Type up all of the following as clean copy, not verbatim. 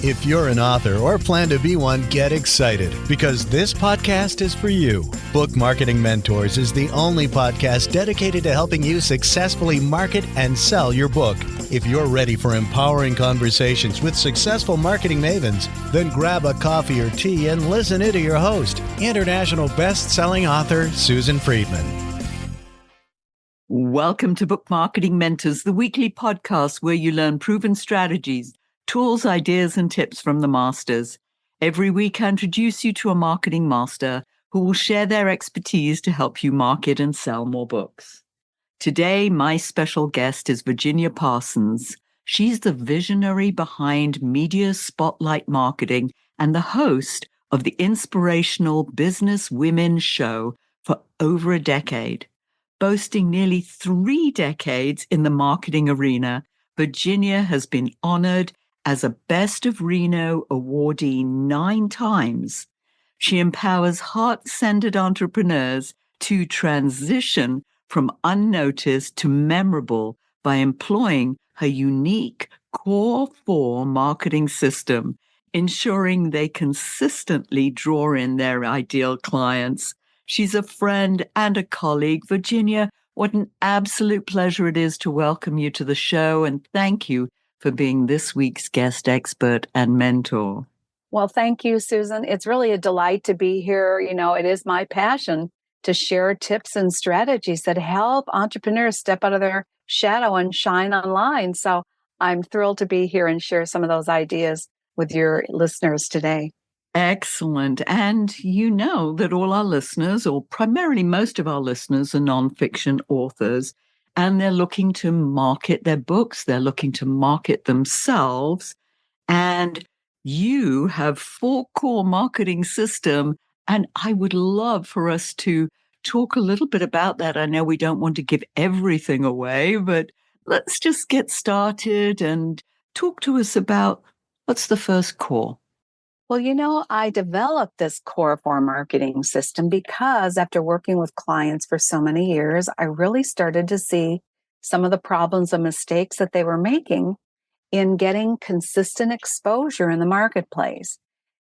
If you're an author or plan to be one, get excited because this podcast is for you. Book Marketing Mentors is the only podcast dedicated to helping you successfully market and sell your book. If you're ready for empowering conversations with successful marketing mavens, then grab a coffee or tea and listen in to your host, international best-selling author Susan Friedman. Welcome to Book Marketing Mentors, the weekly podcast where you learn proven strategies, tools, ideas, and tips from the masters. Every week, I introduce you to a marketing master who will share their expertise to help you market and sell more books. Today, my special guest is Virginia Parsons. She's the visionary behind Media Spotlight Marketing and the host of the inspirational Business Women Show for over a decade. Boasting nearly 3 decades in the marketing arena, Virginia has been honored as a Best of Reno awardee 9 times. She empowers heart-centered entrepreneurs to transition from unnoticed to memorable by employing her unique Core 4 marketing system, ensuring they consistently draw in their ideal clients. She's a friend and a colleague. Virginia, what an absolute pleasure it is to welcome you to the show, and thank you for being this week's guest expert and mentor. Well, thank you, Susan. It's really a delight to be here. You know, it is my passion to share tips and strategies that help entrepreneurs step out of their shadow and shine online. So I'm thrilled to be here and share some of those ideas with your listeners today. Excellent. And you know that all our listeners, or primarily most of our listeners, are nonfiction authors, and they're looking to market their books. They're looking to market themselves. And you have 4 core marketing system. And I would love for us to talk a little bit about that. I know we don't want to give everything away, but let's just get started and talk to us about what's the first core. Well, you know, I developed this Core 4 marketing system because after working with clients for so many years, I really started to see some of the problems and mistakes that they were making in getting consistent exposure in the marketplace.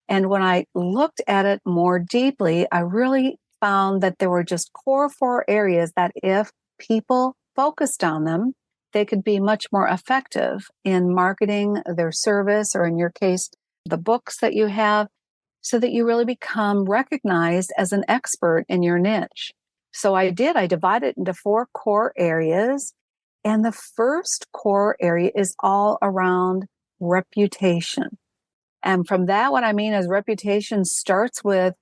And when I looked at it more deeply, I really found that there were just Core 4 areas that if people focused on them, they could be much more effective in marketing their service, or in your case, the books that you have, so that you really become recognized as an expert in your niche. So I divided it into 4 core areas. And the first core area is all around reputation. And from that, what I mean is reputation starts with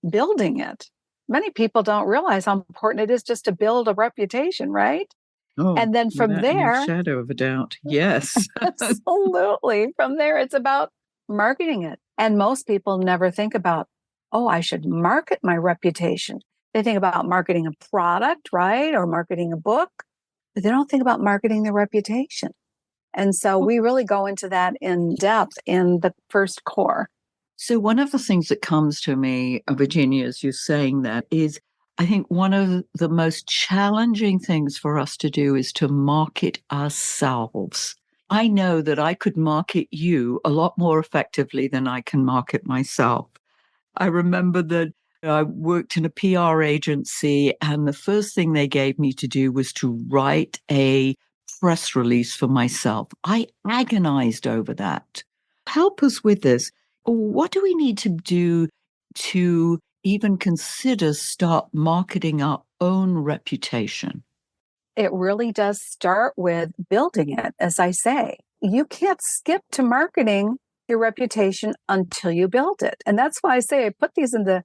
building it. Many people don't realize how important it is just to build a reputation, right? Oh, and then from there, any shadow of a doubt. Yes. Absolutely. From there, it's about marketing it. And most people never think about, oh, I should market my reputation. They think about marketing a product, right? Or marketing a book, but they don't think about marketing their reputation. And so we really go into that in depth in the first core. So one of the things that comes to me, Virginia, as you're saying that, is I think one of the most challenging things for us to do is to market ourselves. I know that I could market you a lot more effectively than I can market myself. I remember that I worked in a PR agency, and the first thing they gave me to do was to write a press release for myself. I agonized over that. Help us with this. What do we need to do to even consider start marketing our own reputation? It really does start with building it, as I say. You can't skip to marketing your reputation until you build it. And that's why I say I put these into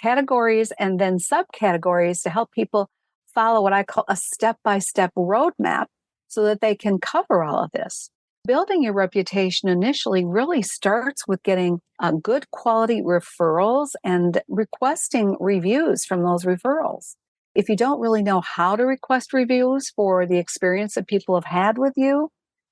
categories and then subcategories to help people follow what I call a step-by-step roadmap so that they can cover all of this. Building your reputation initially really starts with getting good quality referrals and requesting reviews from those referrals. If you don't really know how to request reviews for the experience that people have had with you,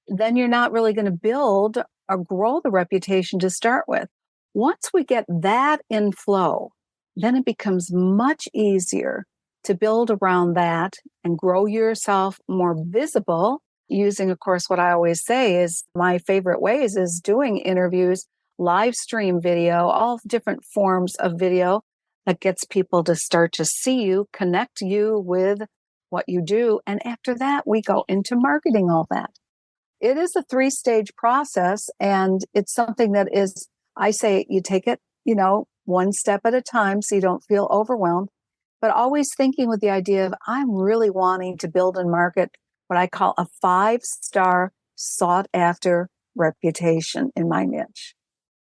then you're not really going to build or grow the reputation to start with. Once we get that in flow, then it becomes much easier to build around that and grow yourself more visible using, of course, what I always say is my favorite ways is doing interviews, live stream video, all different forms of video that gets people to start to see you, connect you with what you do. And after that, we go into marketing all that. It is a 3-stage process, and it's something that is, I say, you take it, one step at a time so you don't feel overwhelmed, but always thinking with the idea of I'm really wanting to build and market what I call a 5-star sought after reputation in my niche.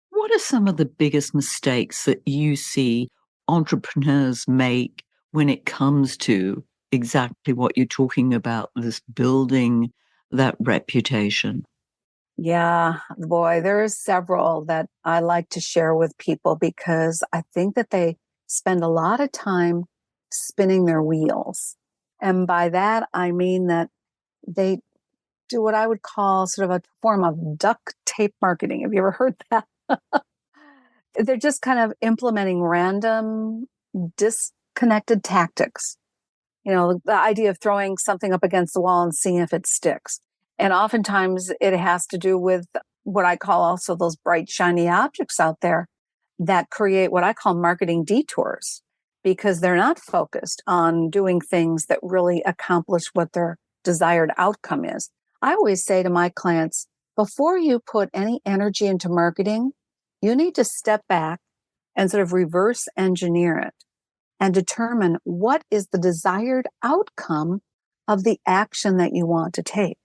What are some of the biggest mistakes that you see entrepreneurs make when it comes to exactly what you're talking about, this building that reputation? Yeah, boy, there's several that I like to share with people because I think that they spend a lot of time spinning their wheels. And by that, I mean that they do what I would call sort of a form of duct tape marketing. Have you ever heard that? They're just kind of implementing random, disconnected tactics. The idea of throwing something up against the wall and seeing if it sticks. And oftentimes it has to do with what I call also those bright, shiny objects out there that create what I call marketing detours because they're not focused on doing things that really accomplish what their desired outcome is. I always say to my clients, before you put any energy into marketing, you need to step back and sort of reverse engineer it and determine what is the desired outcome of the action that you want to take.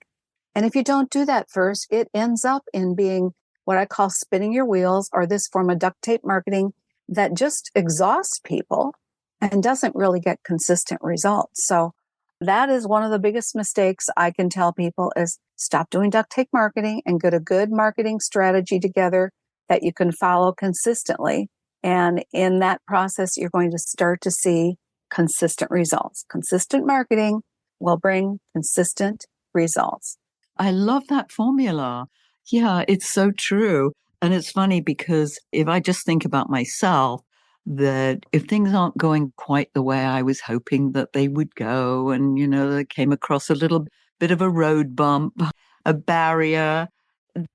And if you don't do that first, it ends up in being what I call spinning your wheels or this form of duct tape marketing that just exhausts people and doesn't really get consistent results. So that is one of the biggest mistakes I can tell people is stop doing duct tape marketing and get a good marketing strategy together that you can follow consistently. And in that process, you're going to start to see consistent results. Consistent marketing will bring consistent results. I love that formula. Yeah, it's so true. And it's funny because if I just think about myself, that if things aren't going quite the way I was hoping that they would go, and, they came across a little bit of a road bump, a barrier,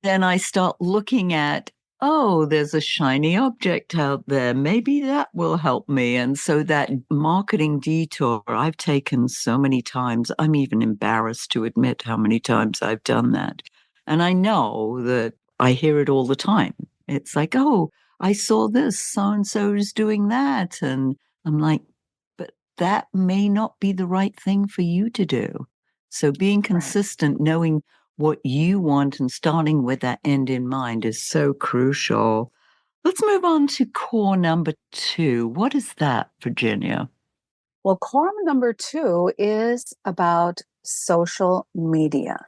then I start looking at, oh, there's a shiny object out there. Maybe that will help me. And so that marketing detour I've taken so many times, I'm even embarrassed to admit how many times I've done that. And I know that I hear it all the time. It's like, oh, I saw this, so-and-so is doing that. And I'm like, but that may not be the right thing for you to do. So being consistent, knowing what you want and starting with that end in mind is so crucial. Let's move on to core number 2. What is that, Virginia? Well, core number 2 is about social media.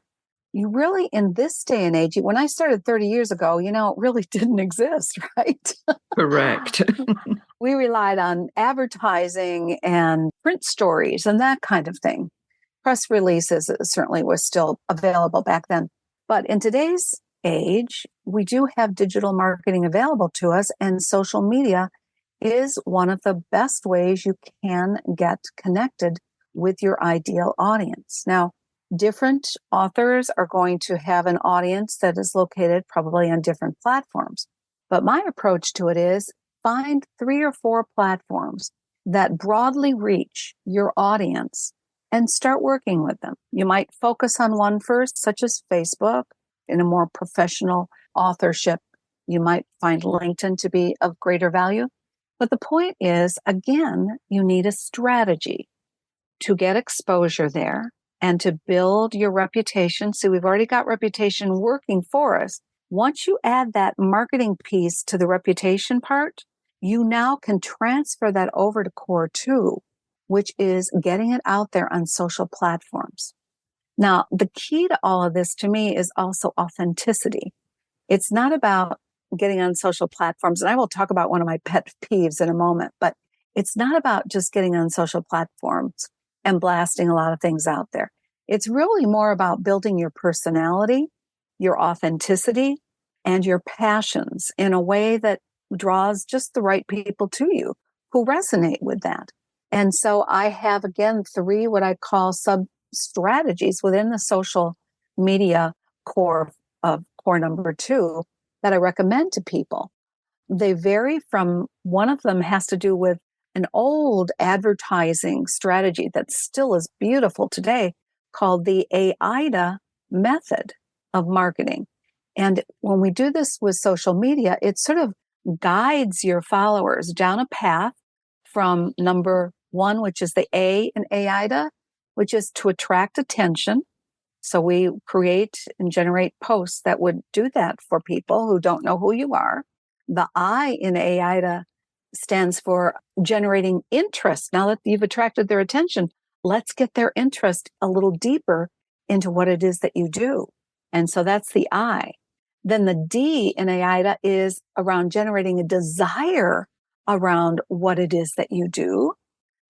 You really, in this day and age, when I started 30 years ago, it really didn't exist, right? Correct. We relied on advertising and print stories and that kind of thing. Press releases certainly was still available back then. But in today's age, we do have digital marketing available to us, and social media is one of the best ways you can get connected with your ideal audience. Now, different authors are going to have an audience that is located probably on different platforms. But my approach to it is find 3 or 4 platforms that broadly reach your audience and start working with them. You might focus on one first, such as Facebook, in a more professional authorship. You might find LinkedIn to be of greater value. But the point is, again, you need a strategy to get exposure there and to build your reputation. So we've already got reputation working for us. Once you add that marketing piece to the reputation part, you now can transfer that over to core 2, which is getting it out there on social platforms. Now, the key to all of this to me is also authenticity. It's not about getting on social platforms, and I will talk about one of my pet peeves in a moment, but it's not about just getting on social platforms and blasting a lot of things out there. It's really more about building your personality, your authenticity, and your passions in a way that draws just the right people to you who resonate with that. And so I have, again, 3 what I call sub strategies within the social media core of core number 2 that I recommend to people. They vary from, one of them has to do with an old advertising strategy that still is beautiful today called the AIDA method of marketing. And when we do this with social media, it sort of guides your followers down a path from number 1, which is the A in AIDA, which is to attract attention. So we create and generate posts that would do that for people who don't know who you are. The I in AIDA stands for generating interest. Now that you've attracted their attention, let's get their interest a little deeper into what it is that you do. And so that's the I. Then the D in AIDA is around generating a desire around what it is that you do.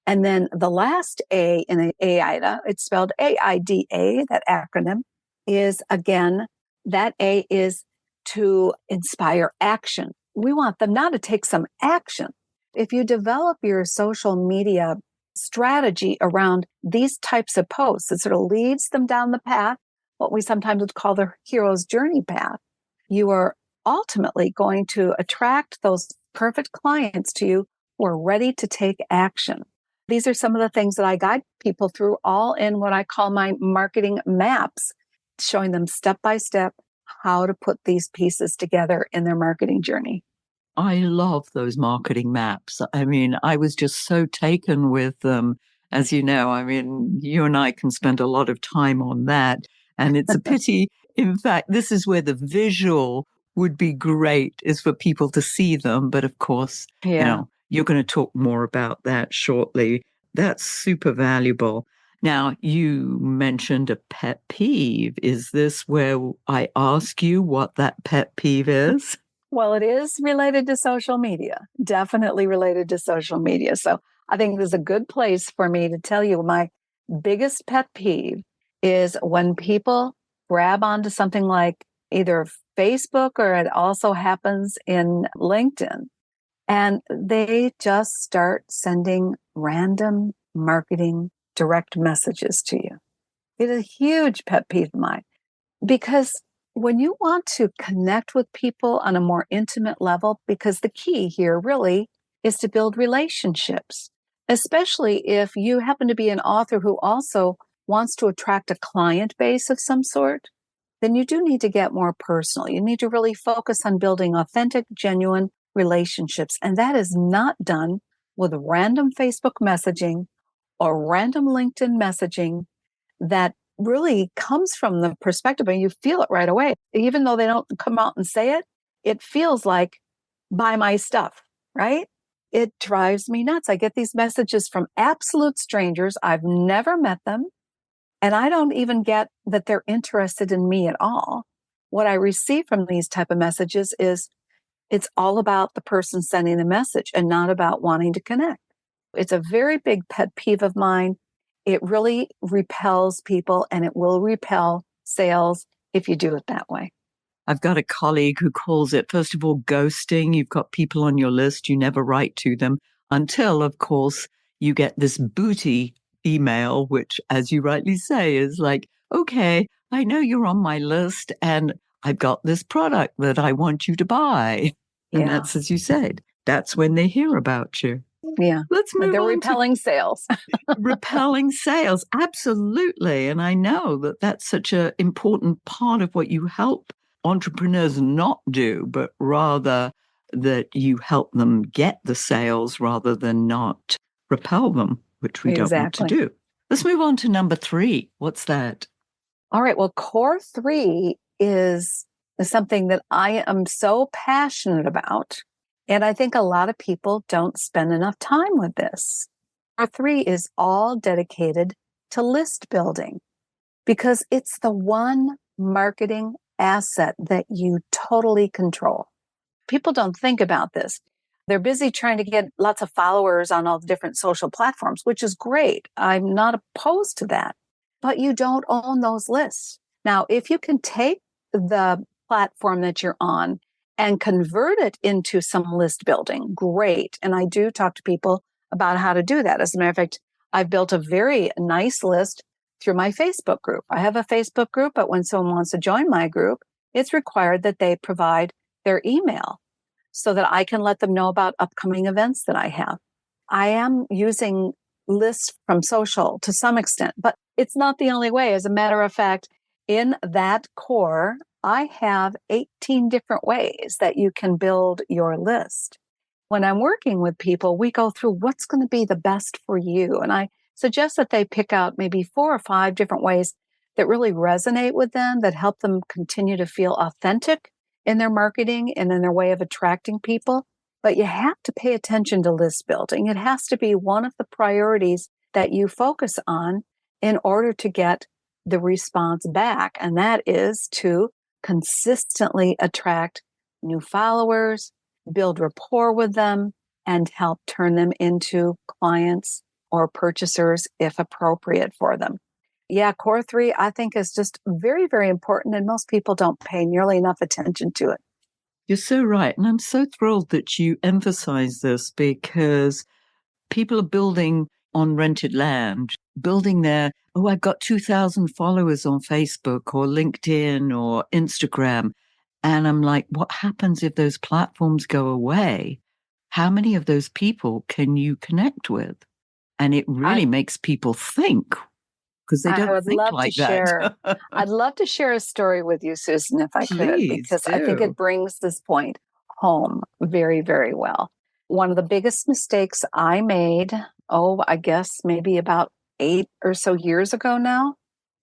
And then the last A in AIDA, it's spelled AIDA, that acronym, is again, that A is to inspire action. We want them now to take some action. If you develop your social media strategy around these types of posts, it sort of leads them down the path, what we sometimes would call the hero's journey path. You are ultimately going to attract those perfect clients to you who are ready to take action. These are some of the things that I guide people through, all in what I call my marketing maps, showing them step by step how to put these pieces together in their marketing journey. I love those marketing maps. I mean, I was just so taken with them. As you know, I mean, you and I can spend a lot of time on that. And it's a pity. In fact, this is where the visual would be great, is for people to see them. But of course, Yeah. you're going to talk more about that shortly. That's super valuable. Now, you mentioned a pet peeve. Is this where I ask you what that pet peeve is? Well, it is related to social media, definitely related to social media. So I think this is a good place for me to tell you my biggest pet peeve is when people grab onto something like either Facebook, or it also happens in LinkedIn, and they just start sending random marketing direct messages to you. It is a huge pet peeve of mine, because when you want to connect with people on a more intimate level, because the key here really is to build relationships, especially if you happen to be an author who also wants to attract a client base of some sort, then you do need to get more personal. You need to really focus on building authentic, genuine relationships. And that is not done with random Facebook messaging or random LinkedIn messaging that really comes from the perspective, and you feel it right away. Even though they don't come out and say it, it feels like, buy my stuff, right? It drives me nuts. I get these messages from absolute strangers. I've never met them. And I don't even get that they're interested in me at all. What I receive from these type of messages is it's all about the person sending the message and not about wanting to connect. It's a very big pet peeve of mine. It really repels people, and it will repel sales if you do it that way. I've got a colleague who calls it, first of all, ghosting. You've got people on your list, you never write to them until, of course, you get this booty email, which, as you rightly say, is like, okay, I know you're on my list and I've got this product that I want you to buy. And Yeah. that's, as you said, that's when they hear about you. Yeah. Let's move They're on repelling sales. to repelling sales. Absolutely. And I know that that's such an important part of what you help entrepreneurs not do, but rather that you help them get the sales rather than not repel them, which we don't want to Exactly. do. Let's move on to number 3. What's that? All right. Well, core 3 is something that I am so passionate about. And I think a lot of people don't spend enough time with this. Core 3 is all dedicated to list building, because it's the one marketing asset that you totally control. People don't think about this. They're busy trying to get lots of followers on all the different social platforms, which is great. I'm not opposed to that, but you don't own those lists. Now, if you can take the platform that you're on and convert it into some list building, great. And I do talk to people about how to do that. As a matter of fact, I've built a very nice list through my Facebook group. I have a Facebook group, but when someone wants to join my group, it's required that they provide their email so that I can let them know about upcoming events that I have. I am using lists from social to some extent, but it's not the only way. As a matter of fact, in that core, I have 18 different ways that you can build your list. When I'm working with people, we go through what's going to be the best for you. And I suggest that they pick out maybe 4 or 5 different ways that really resonate with them, that help them continue to feel authentic in their marketing and in their way of attracting people. But you have to pay attention to list building. It has to be one of the priorities that you focus on in order to get the response back. And that is to consistently attract new followers, build rapport with them, and help turn them into clients or purchasers if appropriate for them. Yeah, core 3, I think, is just very, very important, and most people don't pay nearly enough attention to it. You're so right. And I'm so thrilled that you emphasize this, because people are building on rented land, building their, I've got 2,000 followers on Facebook or LinkedIn or Instagram. And I'm like, what happens if those platforms go away? How many of those people can you connect with? And it really makes people think, because they I don't would think love like to share. that. I'd love to share a story with you, Susan, if I could, Please because I think do. it brings this point home very, very well. One of the biggest mistakes I made, I guess maybe about 8 or so years ago now,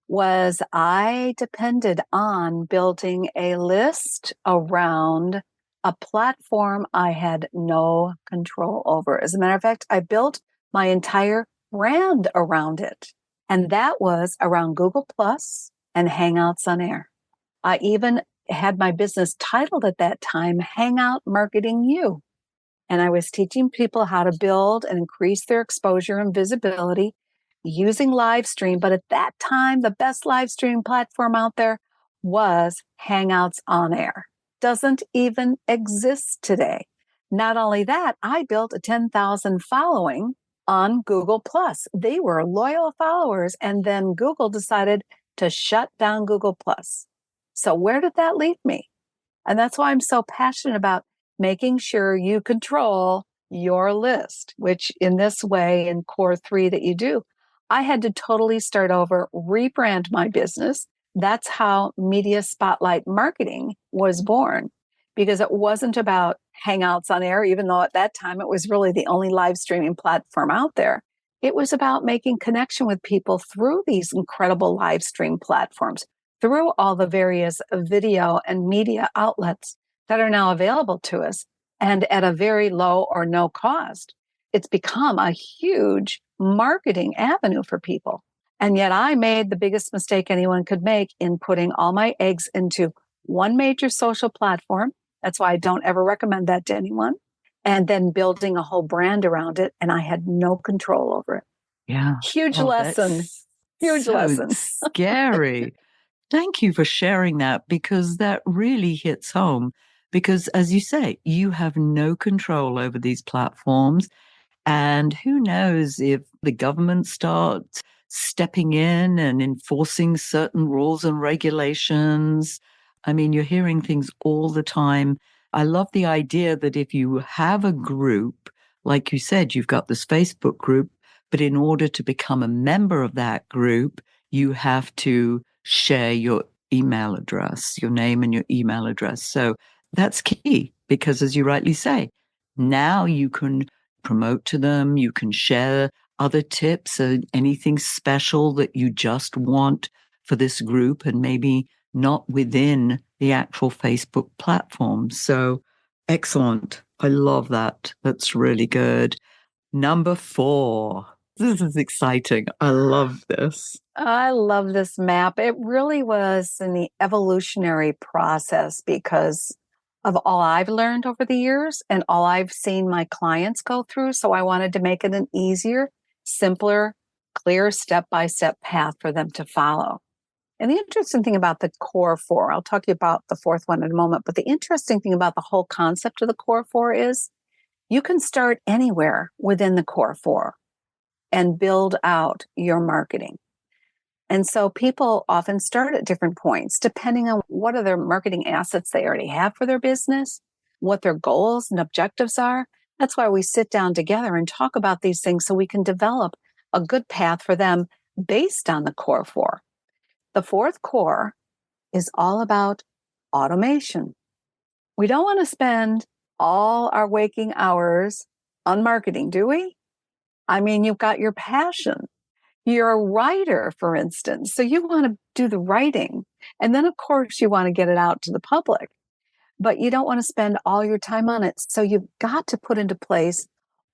was I depended on building a list around a platform I had no control over. As a matter of fact, I built my entire brand around it. And that was around Google Plus and Hangouts on Air. I even had my business titled at that time, Hangout Marketing You. And I was teaching people how to build and increase their exposure and visibility using live stream. But at that time, the best live stream platform out there was Hangouts on Air. Doesn't even exist today. Not only that, I built a 10,000 following on Google Plus. They were loyal followers, and then Google decided to shut down Google Plus. So where did that leave me? And that's why I'm so passionate about making sure you control your list, which in this way, in core 3 that you do, I had to totally start over, rebrand my business. That's how Media Spotlight Marketing was born, because it wasn't about Hangouts on Air, even though at that time it was really the only live streaming platform out there. It was about making connection with people through these incredible live stream platforms, through all the various video and media outlets that are now available to us, and at a very low or no cost. It's become a huge marketing avenue for people. And yet I made the biggest mistake anyone could make in putting all my eggs into one major social platform. That's why I don't ever recommend that to anyone. And then building a whole brand around it. And I had no control over it. Yeah. Huge lesson. That's Huge so lesson. scary. Thank you for sharing that, because that really hits home. Because as you say, you have no control over these platforms. And who knows if the government starts stepping in and enforcing certain rules and regulations. I mean, you're hearing things all the time. I love the idea that if you have a group, like you said, you've got this Facebook group, but in order to become a member of that group, you have to share your email address, your name and your email address. So that's key, because as you rightly say, now you can promote to them, you can share other tips and anything special that you just want for this group, and maybe not within the actual Facebook platform. So excellent. I love that. That's really good. Number 4. This is exciting. I love this. I love this map. It really was in the evolutionary process because of all I've learned over the years and all I've seen my clients go through. So I wanted to make it an easier, simpler, clear step-by-step path for them to follow. And the interesting thing about the core 4, I'll talk to you about the 4th one in a moment, but the interesting thing about the whole concept of the core 4 is you can start anywhere within the core 4 and build out your marketing. And so people often start at different points, depending on what are their marketing assets they already have for their business, what their goals and objectives are. That's why we sit down together and talk about these things so we can develop a good path for them based on the core four. The fourth core is all about automation. We don't want to spend all our waking hours on marketing, do we? I mean, you've got your passion. You're a writer, for instance, so you want to do the writing. And then, of course, you want to get it out to the public, but you don't want to spend all your time on it. So you've got to put into place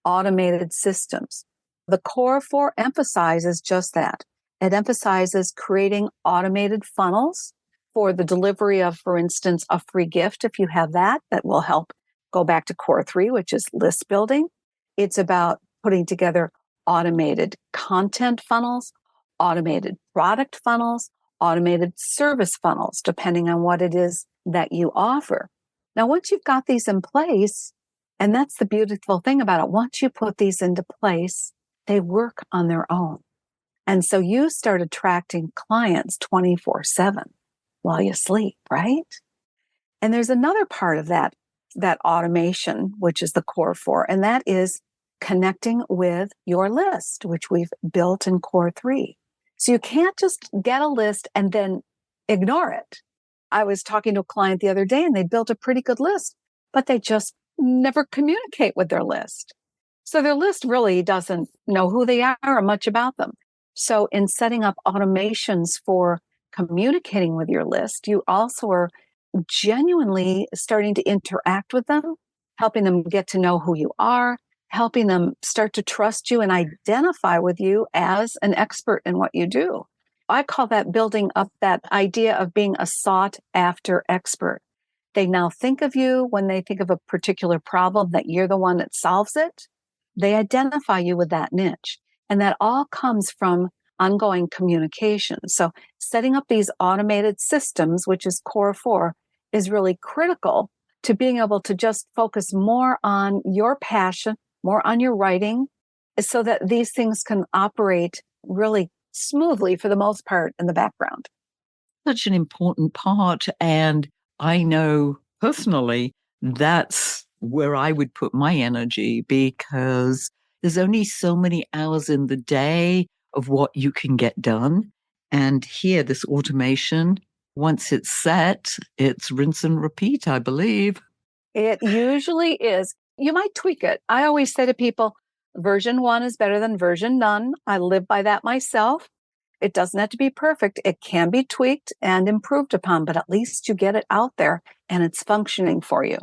automated systems. The core four emphasizes just that. It emphasizes creating automated funnels for the delivery of, for instance, a free gift. If you have that, that will help go back to core three, which is list building. It's about putting together automated content funnels, automated product funnels, automated service funnels, depending on what it is that you offer. Now, once you've got these in place, and that's the beautiful thing about it, once you put these into place, they work on their own. And so you start attracting clients 24/7 while you sleep, right? And there's another part of that automation, which is the core four, and that is connecting with your list, which we've built in core three. So you can't just get a list and then ignore it. I was talking to a client the other day and they built a pretty good list, but they just never communicate with their list. So their list really doesn't know who they are or much about them. So in setting up automations for communicating with your list, you also are genuinely starting to interact with them, helping them get to know who you are, helping them start to trust you and identify with you as an expert in what you do. I call that building up that idea of being a sought after expert. They now think of you when they think of a particular problem that you're the one that solves it. They identify you with that niche. And that all comes from ongoing communication. So setting up these automated systems, which is core four, is really critical to being able to just focus more on your passion, more on your writing, so that these things can operate really smoothly for the most part in the background. Such an important part. And I know personally that's where I would put my energy because there's only so many hours in the day of what you can get done. And here, this automation, once it's set, it's rinse and repeat, I believe. It usually is. You might tweak it. I always say to people, version one is better than version none. I live by that myself. It doesn't have to be perfect. It can be tweaked and improved upon, but at least you get it out there and it's functioning for you.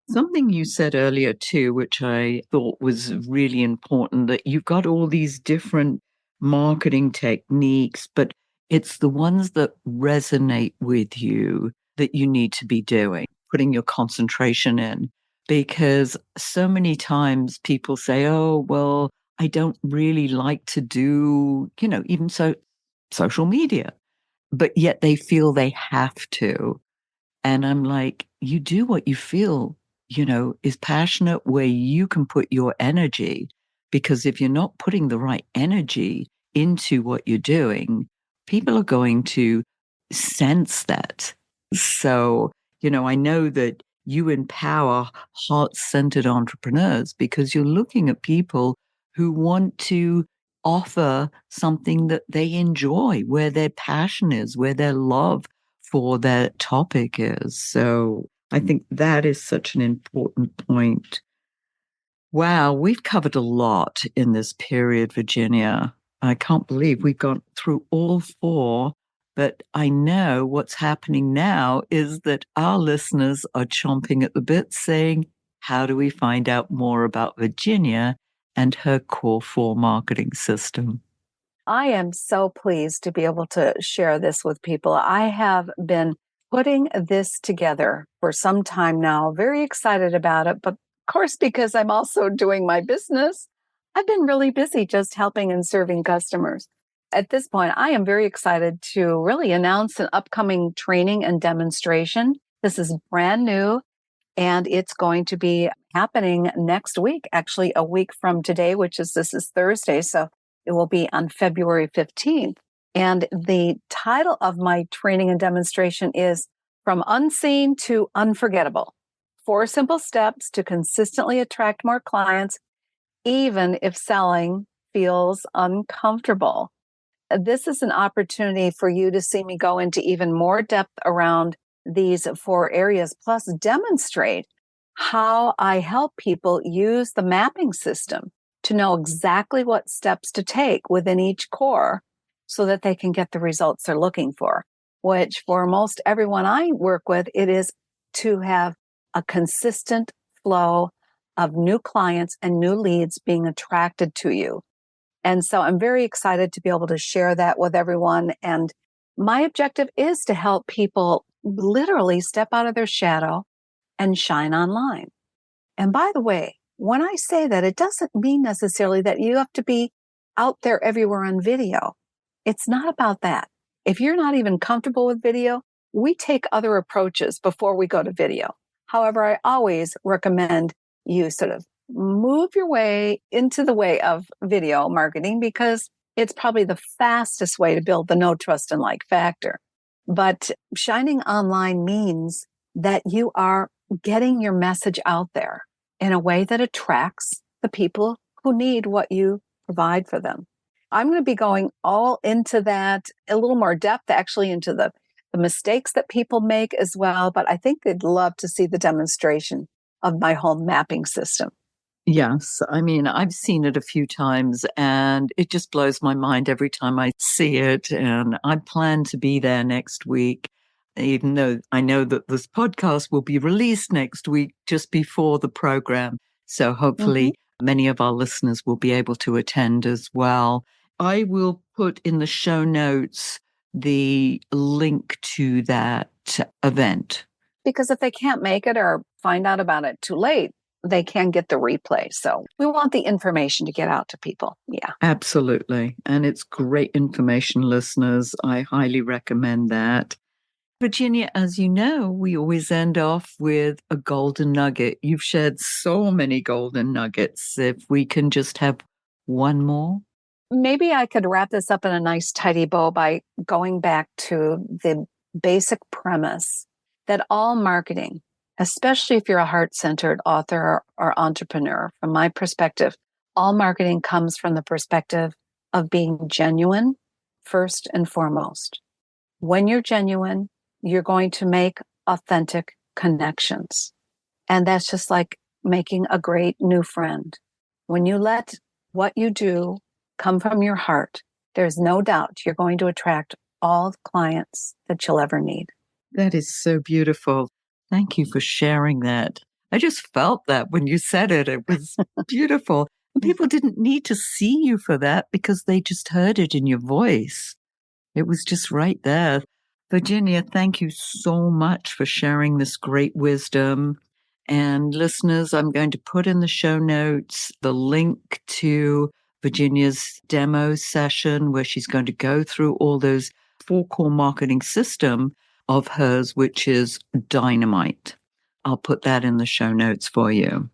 Something you said earlier, too, which I thought was really important, that you've got all these different marketing techniques, but it's the ones that resonate with you that you need to be doing, putting your concentration in. Because so many times people say, oh, well, I don't really like to do, even social media, but yet they feel they have to. And I'm like, you do what you feel, is passionate where you can put your energy. Because if you're not putting the right energy into what you're doing, people are going to sense that. So, I know that you empower heart-centered entrepreneurs because you're looking at people who want to offer something that they enjoy, where their passion is, where their love for their topic is. So I think that is such an important point. Wow, we've covered a lot in this period, Virginia. I can't believe we've gone through all four, but I know what's happening now is that our listeners are chomping at the bit saying, how do we find out more about Virginia and her core four marketing system? I am so pleased to be able to share this with people. I have been putting this together for some time now, very excited about it. But of course, because I'm also doing my business, I've been really busy just helping and serving customers. At this point, I am very excited to really announce an upcoming training and demonstration. This is brand new and it's going to be happening next week, actually a week from today, this is Thursday. So it will be on February 15th. And the title of my training and demonstration is From Unseen to Unforgettable: 4 Simple Steps to Consistently Attract More Clients, even if selling feels uncomfortable. This is an opportunity for you to see me go into even more depth around these 4 areas, plus demonstrate how I help people use the mapping system to know exactly what steps to take within each core so that they can get the results they're looking for, which for most everyone I work with, it is to have a consistent flow of new clients and new leads being attracted to you. And so I'm very excited to be able to share that with everyone. And my objective is to help people literally step out of their shadow and shine online. And by the way, when I say that, it doesn't mean necessarily that you have to be out there everywhere on video. It's not about that. If you're not even comfortable with video, we take other approaches before we go to video. However, I always recommend you sort of move your way into the way of video marketing because it's probably the fastest way to build the know, trust, and like factor. But shining online means that you are getting your message out there in a way that attracts the people who need what you provide for them. I'm going to be going all into that, a little more depth, actually, into the mistakes that people make as well. But I think they'd love to see the demonstration of my home mapping system. Yes. I mean, I've seen it a few times and it just blows my mind every time I see it. And I plan to be there next week, even though I know that this podcast will be released next week just before the program. So hopefully many of our listeners will be able to attend as well. I will put in the show notes the link to that event. Because if they can't make it or find out about it too late, they can get the replay. So we want the information to get out to people. Yeah. Absolutely. And it's great information, listeners. I highly recommend that. Virginia, as you know, we always end off with a golden nugget. You've shared so many golden nuggets. If we can just have one more. Maybe I could wrap this up in a nice, tidy bow by going back to the basic premise that all marketing, especially if you're a heart-centered author or entrepreneur, from my perspective, all marketing comes from the perspective of being genuine first and foremost. When you're genuine, you're going to make authentic connections. And that's just like making a great new friend. When you let what you do come from your heart, there's no doubt you're going to attract all the clients that you'll ever need. That is so beautiful. Thank you for sharing that. I just felt that when you said it. It was beautiful. And people didn't need to see you for that because they just heard it in your voice. It was just right there. Virginia, thank you so much for sharing this great wisdom. And listeners, I'm going to put in the show notes the link to Virginia's demo session where she's going to go through all those 4 core marketing system of hers, which is dynamite. I'll put that in the show notes for you.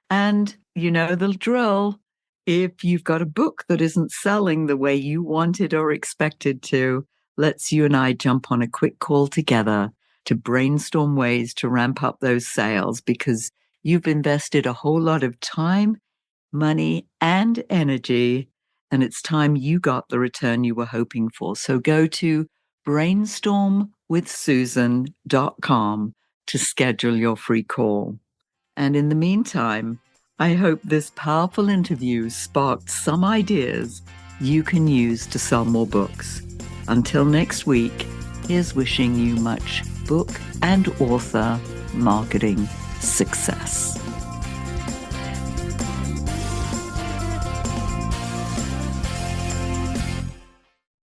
And you know the drill. If you've got a book that isn't selling the way you wanted or expected to, let's you and I jump on a quick call together to brainstorm ways to ramp up those sales because you've invested a whole lot of time, money, and energy, and it's time you got the return you were hoping for. So go to brainstormwithsusan.com to schedule your free call. And in the meantime, I hope this powerful interview sparked some ideas you can use to sell more books. Until next week, here's wishing you much book and author marketing success.